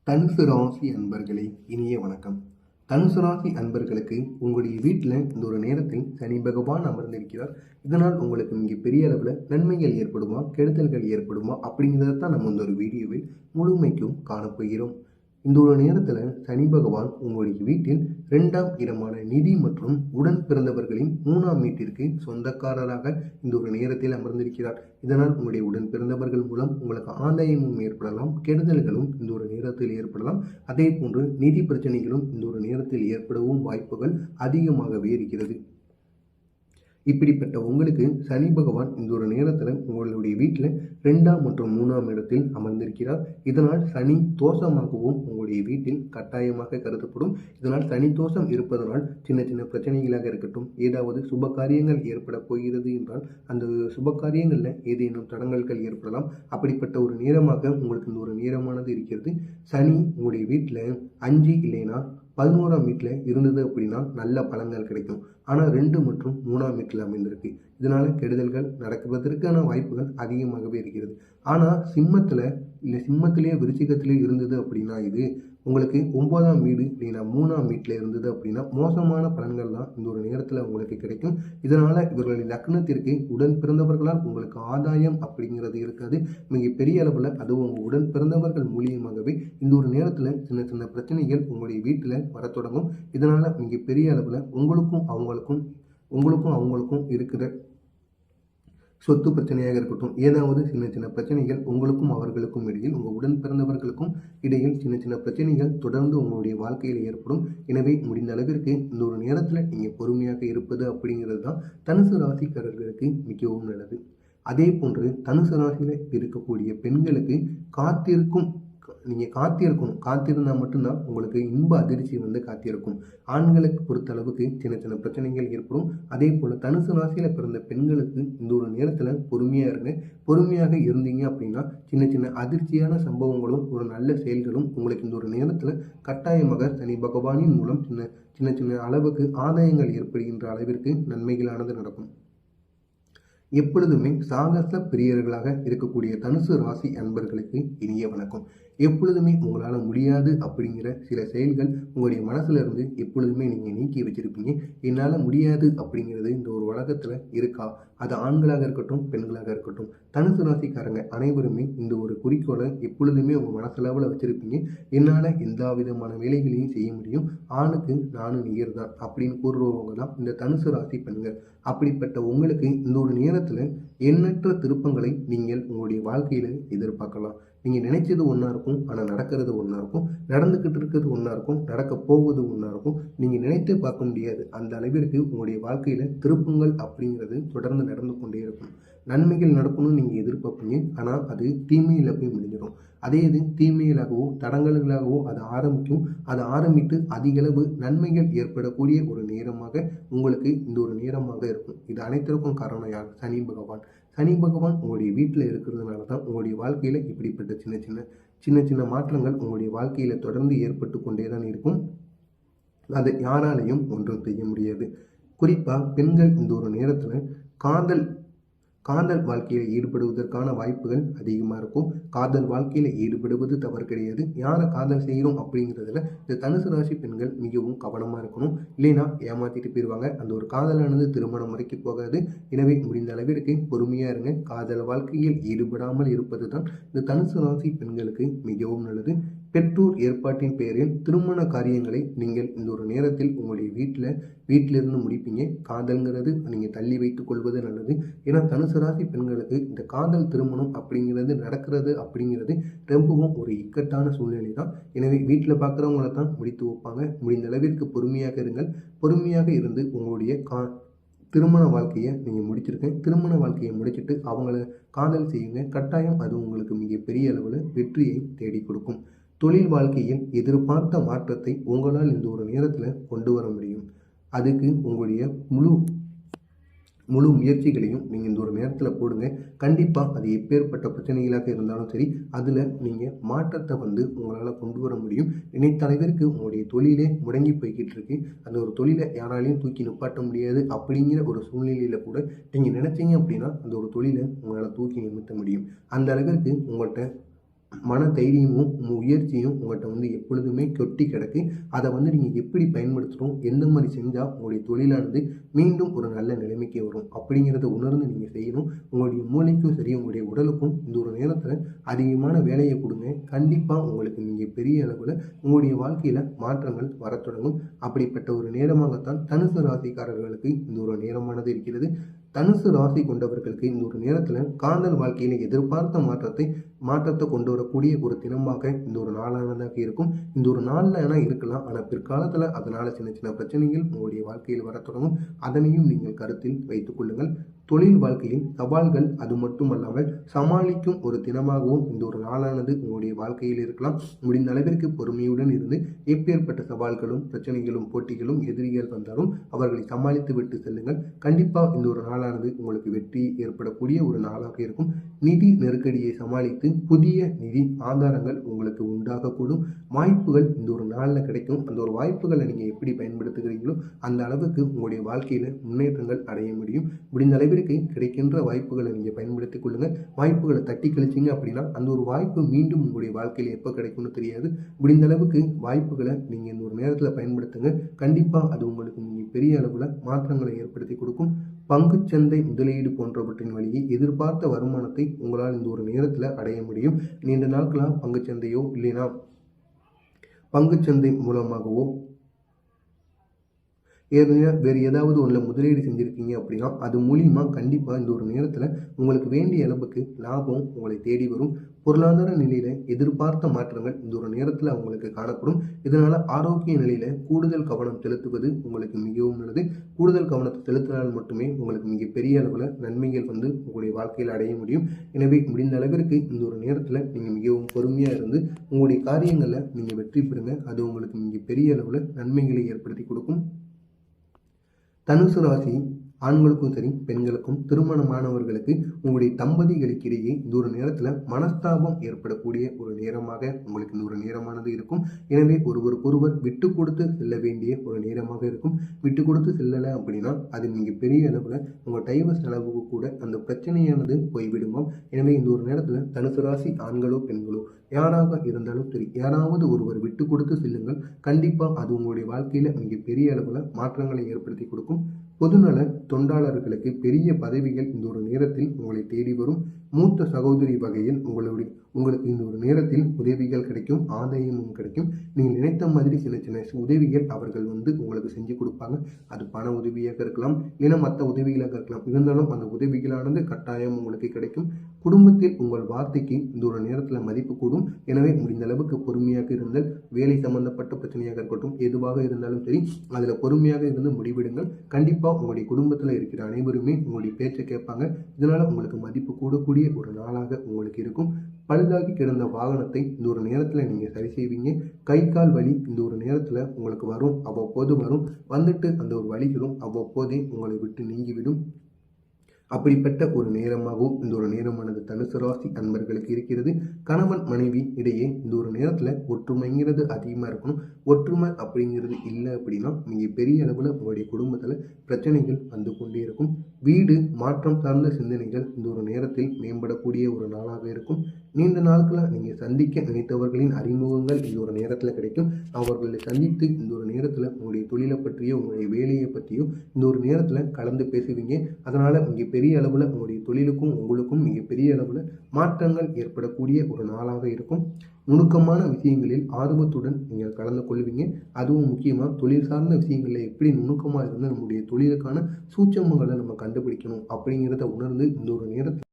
தனுசு ராசி அன்பர்களே, இனிய வணக்கம். தனுசு ராசி அன்பர்களுக்கு உங்களுடைய வீட்டில் இந்த ஒரு நேரத்தில் சனி பகவான் அமர்ந்திருக்கிறார். இதனால் உங்களுக்கு மிக பெரிய அளவில் நன்மைகள் ஏற்படுமா, கெடுதல்கள் ஏற்படுமா அப்படிங்கிறத தான் நம்ம இந்த ஒரு வீடியோவில் முழுமைக்கும் காணப்போகிறோம். இந்த ஒரு நேரத்தில் சனி பகவான் உங்களுடைய வீட்டில் 2ஆம் இடமான நிதி மற்றும் உடன் பிறந்தவர்களின் 3ஆம் வீட்டிற்கு சொந்தக்காரராக இந்த ஒரு நேரத்தில் அமர்ந்திருக்கிறார். இதனால் உங்களுடைய உடன் பிறந்தவர்கள் மூலம் உங்களுக்கு ஆதாயமும் ஏற்படலாம், கெடுதல்களும் இந்த ஒரு நேரத்தில் ஏற்படலாம். அதே போன்று நிதி பிரச்சனைகளும் இந்த ஒரு நேரத்தில் ஏற்படவும் வாய்ப்புகள் அதிகமாகவே இருக்கிறது. இப்படிப்பட்ட உங்களுக்கு சனி பகவான் இந்த ஒரு நேரத்தில் உங்களுடைய வீட்டில் 2ஆம் மற்றும் 3ஆம் இடத்தில் அமர்ந்திருக்கிறார். இதனால் சனி தோஷமாகவும் உங்களுடைய வீட்டில் கட்டாயமாக கருதப்படும். இதனால் சனி தோஷம் இருப்பதனால் சின்ன சின்ன பிரச்சனைகளாக இருக்கட்டும், ஏதாவது சுப காரியங்கள் ஏற்பட போகிறது என்றால் அந்த சுப காரியங்களில் ஏதேனும் தடங்கல்கள் ஏற்படலாம். அப்படிப்பட்ட ஒரு நேரமாக உங்களுக்கு இந்த ஒரு நேரமானது இருக்கிறது. சனி உங்களுடைய வீட்டில் 5 இல்லைன்னா 11ஆம் வீட்டில் இருந்தது அப்படின்னா நல்ல பலன்கள் கிடைக்கும். ஆனால் 2 மற்றும் 3ஆம் வீட்டில் அமைந்திருக்கு. இதனால கெடுதல்கள் நடக்குவதற்கான வாய்ப்புகள் அதிகமாகவே இருக்கிறது. ஆனால் சிம்மத்திலே விருச்சிகத்திலே இருந்தது அப்படின்னா இது உங்களுக்கு 9ஆம் வீடு இல்லைன்னா 3ஆம் வீட்டில் இருந்தது அப்படின்னா மோசமான பலன்கள் தான் இந்த ஒரு நேரத்தில் உங்களுக்கு கிடைக்கும். இதனால இவர்களின் லக்னத்திற்கு உடன் பிறந்தவர்களால் உங்களுக்கு ஆதாயம் அப்படிங்கிறது இருக்காது. மிக பெரிய அளவில் அதுவும் உங்கள் உடன் பிறந்தவர்கள் மூலியமாகவே இந்த ஒரு நேரத்தில் சின்ன சின்ன பிரச்சனைகள் உங்களுடைய வீட்டில் வர தொடங்கும். இதனால மிக பெரிய அளவில் உங்களுக்கும் அவங்களுக்கும் இருக்கிற சொத்து பிரச்சனையாக இருக்கட்டும், ஏதாவது சின்ன சின்ன பிரச்சனைகள் உங்களுக்கும் அவர்களுக்கும் இடையில், உங்கள் உடன் பிறந்தவர்களுக்கும் இடையில் சின்ன சின்ன பிரச்சனைகள் தொடர்ந்து உங்களுடைய வாழ்க்கையில் ஏற்படும். எனவே முடிந்த அளவிற்கு இந்த ஒரு நேரத்தில் நீங்கள் பொறுமையாக இருப்பது அப்படிங்கிறது தான் தனுசு ராசிக்காரர்களுக்கு மிகவும் நல்லது. அதே போன்று தனுசு ராசியில் இருக்கக்கூடிய பெண்களுக்கு காத்திருந்தால் மட்டும்தான் உங்களுக்கு இன்ப அதிர்ச்சி வந்து காத்திருக்கும். ஆண்களுக்கு பொறுத்த அளவுக்கு சின்ன சின்ன பிரச்சனைகள் ஏற்படும். அதே போல தனுசு ராசியில பிறந்த பெண்களுக்கு இந்த ஒரு நேரத்துல பொறுமையாக இருந்தீங்க அப்படின்னா சின்ன சின்ன அதிர்ச்சியான சம்பவங்களும் ஒரு நல்ல செயல்களும் உங்களுக்கு இந்த ஒரு நேரத்துல கட்டாயமாக சனி பகவானின் மூலம் சின்ன சின்ன அளவுக்கு ஆதாயங்கள் ஏற்படுகின்ற அளவிற்கு நன்மைகளானது நடக்கும். எப்பொழுதுமே சாகச பிரியர்களாக இருக்கக்கூடிய தனுசு ராசி அன்பர்களுக்கு இனிய வணக்கம். எப்பொழுதுமே உங்களால் முடியாது அப்படிங்கிற சில செயல்கள் உங்களுடைய மனசுல இருந்து எப்பொழுதுமே நீங்கள் நீக்கி வச்சிருப்பீங்க. என்னால் முடியாது அப்படிங்கிறது இந்த ஒரு உலகத்தில் இருக்கா? அது ஆண்களாக இருக்கட்டும், பெண்களாக இருக்கட்டும், தனுசு ராசிக்காரங்க அனைவருமே இந்த ஒரு குறிக்கோளை எப்பொழுதுமே உங்கள் மனசளவில் வச்சிருப்பீங்க. என்னால் எந்த விதமான வேலைகளையும் செய்ய முடியும், ஆணுக்கு நானும் நிகர் தான் அப்படின்னு கூறுறவங்க தான் இந்த தனுசு ராசி பெண்கள். அப்படிப்பட்ட உங்களுக்கு இந்த ஒரு நேரத்தில் எண்ணற்ற திருப்பங்களை நீங்கள் உங்களுடைய வாழ்க்கையில் எதிர்பார்க்கலாம். நீங்கள் நினைச்சது ஒன்றா இருக்கும், ஆனால் நடக்கிறது ஒன்றா இருக்கும், நடந்துக்கிட்டு இருக்கிறது ஒன்றா இருக்கும், நடக்க போவது ஒன்றா இருக்கும். நீங்கள் நினைத்து பார்க்க முடியாது அந்த அளவிற்கு உங்களுடைய வாழ்க்கையில் திருப்பங்கள் அப்படிங்கிறது தொடர்ந்து நடந்து கொண்டே இருக்கும். நன்மைகள் நடக்கணும்னு நீங்கள் எதிர்பார்ப்பீங்க, ஆனால் அது தீமையில் போய் முடிஞ்சிடும். அதே இது தீமைகளாகவோ தடங்கல்களாகவோ அது ஆரம்பித்து அதிகளவு நன்மைகள் ஏற்படக்கூடிய ஒரு நேரமாக உங்களுக்கு இந்த ஒரு நேரமாக இருக்கும். இது அனைத்திற்கும் காரணம் யார்? சனி பகவான். சனி பகவான் உங்களுடைய வீட்டில் இருக்கிறதுனால தான் உங்களுடைய வாழ்க்கையில் இப்படிப்பட்ட சின்ன சின்ன மாற்றங்கள் உங்களுடைய வாழ்க்கையில் தொடர்ந்து ஏற்பட்டு கொண்டே தான் இருக்கும். அதை யாராலையும் ஒன்றும் செய்ய முடியாது. குறிப்பாக பெண்கள் இந்த ஒரு நேரத்தில் காதல் வாழ்க்கையில் ஈடுபடுவதற்கான வாய்ப்புகள் அதிகமாக இருக்கும். காதல் வாழ்க்கையில் ஈடுபடுவது தவறு கிடையாது. யாரை காதல் செய்கிறோம் அப்படிங்கிறதுல இந்த தனுசு ராசி பெண்கள் மிகவும் கவனமாக இருக்கணும். இல்லைன்னா ஏமாற்றிட்டு போயிடுவாங்க. அந்த ஒரு காதலானது திருமணம் வரைக்கும் போகாது. எனவே முடிந்த அளவிற்கு பொறுமையாக இருங்க. காதல் வாழ்க்கையில் ஈடுபடாமல் இருப்பது தான் இந்த தனுசு ராசி பெண்களுக்கு மிகவும் நல்லது. பெற்றோர் ஏற்பாட்டின் பெயரில் திருமண காரியங்களை நீங்கள் இந்த ஒரு நேரத்தில் உங்களுடைய வீட்டிலிருந்து முடிப்பீங்க. காதல்ங்கிறது நீங்கள் தள்ளி வைத்துக் கொள்வது நல்லது. ஏன்னா தனுசு ராசி பெண்களுக்கு இந்த காதல் திருமணம் அப்படிங்கிறது நடக்கிறது அப்படிங்கிறது ரொம்பவும் ஒரு இக்கட்டான சூழ்நிலை தான். எனவே வீட்டில் பார்க்குறவங்கள தான் முடித்து வைப்பாங்க. முடிந்த அளவிற்கு பொறுமையாக இருங்கள். பொறுமையாக இருந்து உங்களுடைய திருமண வாழ்க்கையை நீங்கள் முடிச்சிருக்கேன். திருமண வாழ்க்கையை முடிச்சுட்டு அவங்கள காதல் செய்யுங்க. கட்டாயம் அது உங்களுக்கு மிகப்பெரிய அளவில் வெற்றியை தேடி கொடுக்கும். தொழில் வாழ்க்கையில் எதிர்பார்த்த மாற்றத்தை உங்களால் இந்த ஒரு நேரத்தில் கொண்டு வர முடியும். அதுக்கு உங்களுடைய முழு முயற்சிகளையும் நீங்கள் இந்த ஒரு நேரத்தில் போடுங்க. கண்டிப்பாக அது எப்பேற்பட்ட பிரச்சனைகளாக இருந்தாலும் சரி, அதில் நீங்கள் மாற்றத்தை உங்களால் கொண்டு வர முடியும். நினைத்த அளவிற்கு உங்களுடைய தொழிலே முடங்கி போய்கிட்டு இருக்கு. அந்த ஒரு தொழிலை யாராலையும் தூக்கி நிப்பாட்ட முடியாது அப்படிங்கிற ஒரு சூழ்நிலையில் கூட நீங்கள் நினைச்சீங்க அப்படின்னா அந்த ஒரு தொழிலை உங்களால் தூக்கி நிமித்த முடியும். அந்த அளவிற்கு உங்கள்கிட்ட மன தைரியமும் முயற்சியும் உங்கள்கிட்ட வந்து எப்பொழுதுமே கொட்டி கிடக்கு. அதை வந்து நீங்கள் எப்படி பயன்படுத்துகிறோம், எந்த மாதிரி செஞ்சால் உங்களுடைய தொழிலானது மீண்டும் ஒரு நல்ல நிலைமைக்கு வரும் அப்படிங்கிறத உணர்ந்து நீங்கள் செய்யணும். உங்களுடைய மூளைக்கும் சரி, உங்களுடைய உடலுக்கும் இந்த ஒரு நேரத்தில் அதிகமான வேலையை கொடுங்க. கண்டிப்பாக உங்களுக்கு நீங்கள் பெரிய அளவில் உங்களுடைய வாழ்க்கையில் மாற்றங்கள் வரத் தொடங்கும். அப்படிப்பட்ட ஒரு நேரமாகத்தான் தனுசு ராசிக்காரர்களுக்கு இந்த ஒரு நேரமானது இருக்கிறது. தனுசு ராசி கொண்டவர்களுக்கு இந்த ஒரு நேரத்தில் காதல் வாழ்க்கையில் எதிர்பார்த்த மாற்றத்தை கொண்டு வரக்கூடிய ஒரு தினமாக இந்த ஒரு நாளானதாக இருக்கும். இந்த ஒரு நாளில் ஆனால் இருக்கலாம், ஆனால் பிற்காலத்தில் அதனால் சின்ன சின்ன பிரச்சனைகள் உங்களுடைய வாழ்க்கையில் வர தொடங்கும். அதனையும் நீங்கள் கருத்தில் வைத்துக் கொள்ளுங்கள். தொழில் வாழ்க்கையில் சவால்கள் அது மட்டுமல்லாமல் சமாளிக்கும் ஒரு தினமாகவும் இந்த ஒரு நாளானது உங்களுடைய வாழ்க்கையில் இருக்கலாம். முடிந்த அளவிற்கு பொறுமையுடன் இருந்து எப்பேற்பட்ட சவால்களும் பிரச்சனைகளும் போட்டிகளும் எதிரிகள் வந்தாலும் அவர்களை சமாளித்து விட்டு செல்லுங்கள். கண்டிப்பாக இந்த ஒரு நாளானது உங்களுக்கு வெற்றி ஏற்படக்கூடிய ஒரு நாளாக இருக்கும். நிதி நெருக்கடியை சமாளித்து புதிய நிதி ஆதாரங்கள் உங்களுக்கு உண்டாகக்கூடும். வாய்ப்புகள் இந்த ஒரு நாளில் கிடைக்கும். அந்த ஒரு வாய்ப்புகளை நீங்கள் எப்படி பயன்படுத்துகிறீங்களோ அந்த அளவுக்கு உங்களுடைய வாழ்க்கையில் முன்னேற்றங்கள் அடைய முடியும். முடிந்த அளவிற்கு கிடைக்கின்ற வாய்ப்புகளை நீங்கள் பயன்படுத்திக் கொள்ளுங்கள். வாய்ப்புகளை தட்டி கழிச்சிங்க அப்படின்னா அந்த ஒரு வாய்ப்பு மீண்டும் உங்களுடைய வாழ்க்கையில் எப்போ கிடைக்கும்னு தெரியாது. முடிந்த அளவுக்கு வாய்ப்புகளை நீங்கள் இந்த ஒரு நேரத்தில் பயன்படுத்துங்க. கண்டிப்பாக அது உங்களுக்கு நீங்கள் பெரிய அளவில் மாற்றங்களை ஏற்படுத்தி கொடுக்கும். பங்குச்சந்தை முதலீடு போன்றவற்றின் வழியே எதிர்பார்த்த வருமானத்தை உங்களால் இந்த ஒரு நேரத்தில் அடைய முடியும். நீண்ட நாட்களாக பங்குச்சந்தையோ இல்லைனா பங்குச்சந்தை மூலமாகவோ வேறு ஏதாவது ஒன்றில் முதலீடு செஞ்சுருக்கீங்க அப்படின்னா அது மூலியமாக கண்டிப்பாக இந்த ஒரு நேரத்தில் உங்களுக்கு வேண்டிய அளவுக்கு லாபம் உங்களை தேடி வரும். பொருளாதார நிலையில் எதிர்பார்த்த மாற்றங்கள் இந்த ஒரு நேரத்தில் உங்களுக்கு காணப்படும். இதனால் ஆரோக்கிய நிலையில் கூடுதல் கவனம் செலுத்துவது உங்களுக்கு மிகவும் நல்லது. கூடுதல் கவனத்தை செலுத்தினால் மட்டுமே உங்களுக்கு மிகப்பெரிய அளவில் நன்மைகள் வந்து உங்களுடைய வாழ்க்கையில் அடைய முடியும். எனவே முடிந்த அளவிற்கு இந்த ஒரு நேரத்தில் நீங்கள் மிகவும் பொறுமையாக இருந்து உங்களுடைய காரியங்களில் நீங்கள் வெற்றி பெறுங்க. அது உங்களுக்கு மிகப்பெரிய அளவில் நன்மைகளை ஏற்படுத்தி கொடுக்கும். தனுசு ராசி ஆண்களுக்கும் சரி பெண்களுக்கும் திருமணமானவர்களுக்கு உங்களுடைய தம்பதிகளுக்கிடையே இந்த ஒரு நேரத்தில் மனஸ்தாபம் ஏற்படக்கூடிய ஒரு நேரமாக உங்களுக்கு இந்த ஒரு நேரமானது இருக்கும். எனவே ஒருவருக்கொருவர் விட்டு கொடுத்து செல்ல வேண்டிய ஒரு நேரமாக இருக்கும். விட்டு கொடுத்து செல்லலை அப்படின்னா அது நீங்கள் பெரிய அளவில் உங்கள் டைவர்ஸ் செலவுக்கு கூட அந்த பிரச்சனையானது போய்விடுமாம். எனவே இந்த ஒரு நேரத்தில் தனுசு ராசி ஆண்களோ பெண்களோ யாராக இருந்தாலும் சரி, யாராவது ஒருவர் விட்டு கொடுத்து செல்லுங்கள். கண்டிப்பாக அது உங்களுடைய வாழ்க்கையில் மிகப்பெரிய அளவில் மாற்றங்களை ஏற்படுத்தி கொடுக்கும். பொதுநல தொண்டாளர்களுக்கு பெரிய பதவிகள் இந்த ஒரு நேரத்தில் உங்களை தேடி வரும். மூத்த சகோதரி வகையில் உங்களுக்கு இந்த ஒரு நேரத்தில் உதவிகள் கிடைக்கும், ஆதாயமும் கிடைக்கும். நீங்கள் நினைத்த மாதிரி சின்ன சின்ன உதவிகள் அவர்கள் வந்து உங்களுக்கு செஞ்சு கொடுப்பாங்க. அது பண உதவியாக இருக்கலாம், இல்லைன்னா மற்ற உதவிகளாக இருக்கலாம். இருந்தாலும் அந்த உதவிகளானது கட்டாயம் உங்களுக்கு கிடைக்கும். குடும்பத்தில் உங்கள் வார்த்தைக்கு இந்த ஒரு நேரத்தில் மதிப்பு கூடும். எனவே முடிந்த அளவுக்கு பொறுமையாக இருங்கள். வேலை சம்பந்தப்பட்ட பிரச்சனையாக இருக்கட்டும், எதுவாக இருந்தாலும் சரி, அதில் பொறுமையாக இருந்து முடிவெடுங்கள். கண்டிப்பாக உங்களுடைய குடும்பத்தில் இருக்கிற அனைவருமே உங்களுடைய பேச்சை கேட்பாங்க. இதனால் உங்களுக்கு மதிப்பு கூடக்கூடிய ஒரு நாளாக உங்களுக்கு இருக்கும். பழுதாகி கிடந்த வாகனத்தை இந்த ஒரு நேரத்தில் நீங்கள் சரி செய்வீங்க. கை கால் வலி இந்த ஒரு நேரத்தில் உங்களுக்கு வரும், அவ்வப்போது வரும். வந்துட்டு அந்த ஒரு வலிகளும் அவ்வப்போதே உங்களை விட்டு நீங்கிவிடும். அப்படிப்பட்ட ஒரு நேரமாகவும் இந்த ஒரு நேரமானது தனுசு ராசி அன்பர்களுக்கு இருக்கிறது. கணவன் மனைவி இடையே இந்த ஒரு நேரத்தில் ஒற்றுமைங்கிறது அதிகமாக இருக்கணும். ஒற்றுமை அப்படிங்கிறது இல்லை அப்படின்னா நீங்கள் பெரிய அளவில் உங்களுடைய குடும்பத்தில் பிரச்சனைகள் வந்து கொண்டே இருக்கும். வீடு மாற்றம் சார்ந்த சிந்தனைகள் இந்த ஒரு நேரத்தில் மேம்படக்கூடிய ஒரு நாளாக இருக்கும். நீண்ட நாட்களாக நீங்கள் சந்திக்க நினைத்தவர்களின் அறிமுகங்கள் இந்த ஒரு நேரத்தில் கிடைக்கும். அவர்களை சந்தித்து இந்த ஒரு நேரத்தில் உங்களுடைய தொழிலை பற்றியோ உங்களுடைய வேலையை பற்றியோ இந்த ஒரு நேரத்தில் கலந்து பேசுவீங்க. அதனால் மிகப்பெரிய அளவில் உங்களுடைய தொழிலுக்கும் உங்களுக்கும் மிகப்பெரிய அளவில் மாற்றங்கள் ஏற்படக்கூடிய ஒரு நாளாக இருக்கும். நுணுக்கமான விஷயங்களில் ஆர்வத்துடன் நீங்கள் கலந்து கொள்வீங்க. அதுவும் முக்கியமாக தொழில் சார்ந்த விஷயங்களில் எப்படி நுணுக்கமாக இருந்து நம்முடைய தொழிலுக்கான சூட்சமங்களை நம்ம கண்டுபிடிக்கணும் அப்படிங்கிறத உணர்ந்து இந்த ஒரு நேரத்தில்